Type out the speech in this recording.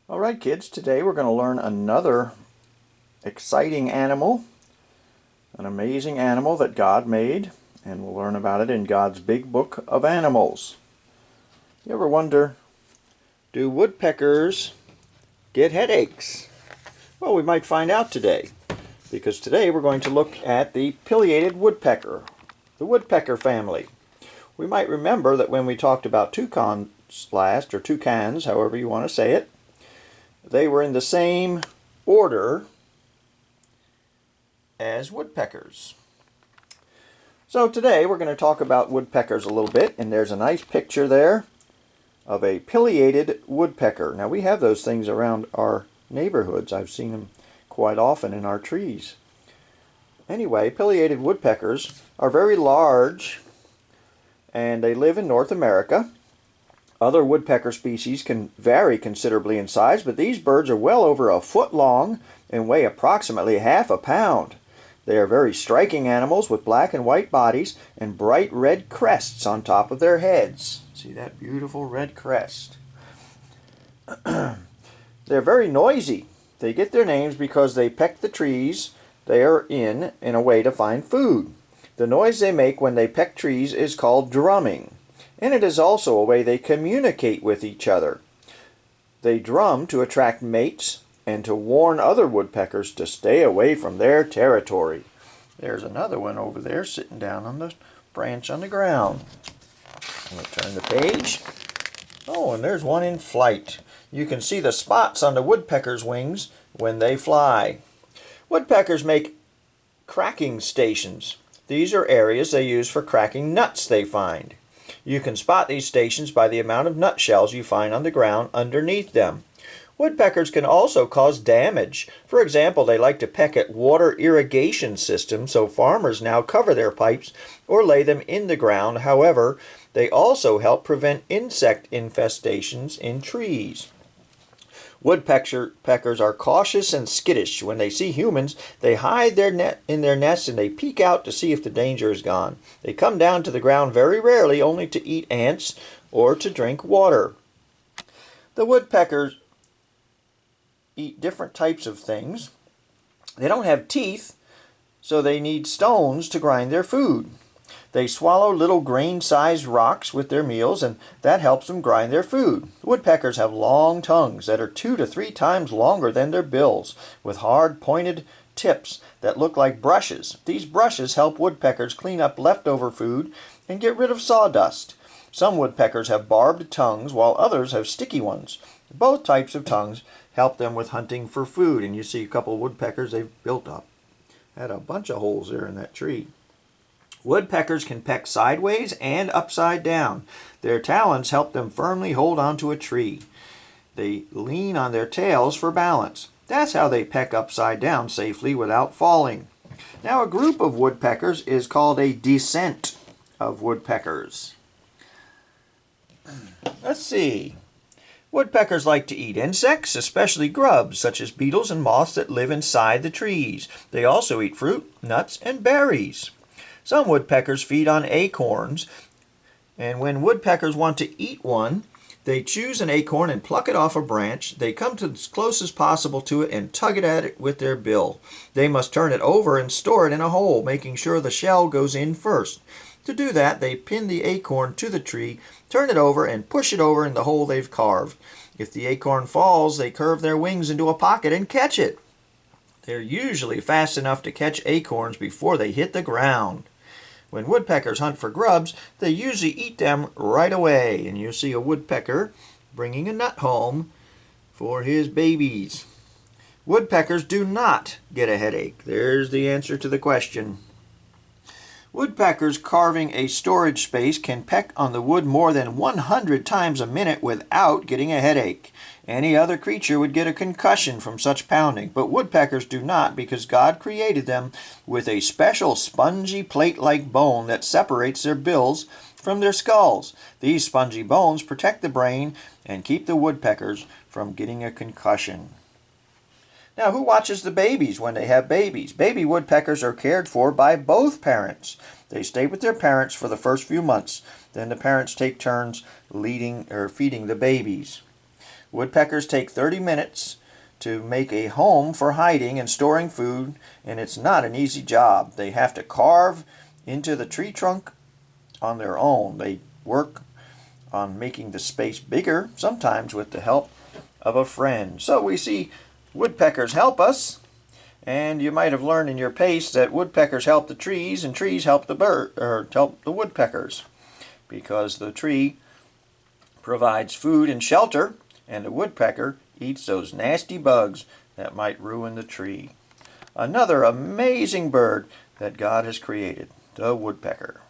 All right, kids, today we're going to learn another exciting animal, an amazing animal that God made, and we'll learn about it in God's big book of animals. You ever wonder, do woodpeckers get headaches? Well, we might find out today, because today we're going to look at the pileated woodpecker, the woodpecker family. We might remember that when we talked about toucans last, or toucans, however you want to say it, they were in the same order as woodpeckers. So today we're going to talk about woodpeckers a little bit, and there's a nice picture there of a pileated woodpecker. Now we have those things around our neighborhoods. I've seen them quite often in our trees. Anyway, pileated woodpeckers are very large, and they live in North America. Other woodpecker species can vary considerably in size, but these birds are well over a foot long and weigh approximately half a pound. They are very striking animals with black and white bodies and bright red crests on top of their heads. See that beautiful red crest? They're very noisy. They get their names because they peck the trees they are in a way to find food. The noise they make when they peck trees is called drumming, and it is also a way they communicate with each other. They drum to attract mates and to warn other woodpeckers to stay away from their territory. There's another one over there sitting down on the branch on the ground. I'm going to turn the page. Oh, and there's one in flight. You can see the spots on the woodpecker's wings when they fly. Woodpeckers make cracking stations. These are areas they use for cracking nuts they find. You can spot these stations by the amount of nutshells you find on the ground underneath them. Woodpeckers can also cause damage. For example, they like to peck at water irrigation systems, so farmers now cover their pipes or lay them in the ground. However, they also help prevent insect infestations in trees. Woodpeckers are cautious and skittish. When they see humans, they hide in their nests and they peek out to see if the danger is gone. They come down to the ground very rarely, only to eat ants or to drink water. The woodpeckers eat different types of things. They don't have teeth, so they need stones to grind their food. They swallow little grain-sized rocks with their meals, and that helps them grind their food. Woodpeckers have long tongues that are 2 to 3 times longer than their bills, with hard, pointed tips that look like brushes. These brushes help woodpeckers clean up leftover food and get rid of sawdust. Some woodpeckers have barbed tongues, while others have sticky ones. Both types of tongues help them with hunting for food, and you see a couple of woodpeckers they've built up. Had a bunch of holes there in that tree. Woodpeckers can peck sideways and upside down. Their talons help them firmly hold onto a tree. They lean on their tails for balance. That's how they peck upside down safely without falling. Now, a group of woodpeckers is called a descent of woodpeckers. Let's see. Woodpeckers like to eat insects, especially grubs, such as beetles and moths that live inside the trees. They also eat fruit, nuts, and berries. Some woodpeckers feed on acorns, and when woodpeckers want to eat one, they choose an acorn and pluck it off a branch. They come to as close as possible to it and tug it at it with their bill. They must turn it over and store it in a hole, making sure the shell goes in first. To do that, they pin the acorn to the tree, turn it over, and push it over in the hole they've carved. If the acorn falls, they curve their wings into a pocket and catch it. They're usually fast enough to catch acorns before they hit the ground. When woodpeckers hunt for grubs, they usually eat them right away, and you'll see a woodpecker bringing a nut home for his babies. Woodpeckers do not get a headache. There's the answer to the question. Woodpeckers carving a storage space can peck on the wood more than 100 times a minute without getting a headache. Any other creature would get a concussion from such pounding, but woodpeckers do not because God created them with a special spongy plate-like bone that separates their bills from their skulls. These spongy bones protect the brain and keep the woodpeckers from getting a concussion. Now, who watches the babies when they have babies? Baby woodpeckers are cared for by both parents. They stay with their parents for the first few months. Then the parents take turns leading or feeding the babies. Woodpeckers take 30 minutes to make a home for hiding and storing food, and it's not an easy job. They have to carve into the tree trunk on their own. They work on making the space bigger, sometimes with the help of a friend. So we see woodpeckers help us, and you might have learned in your pace that woodpeckers help the trees and trees help the woodpeckers, because the tree provides food and shelter, and the woodpecker eats those nasty bugs that might ruin the tree. Another amazing bird that God has created, the woodpecker.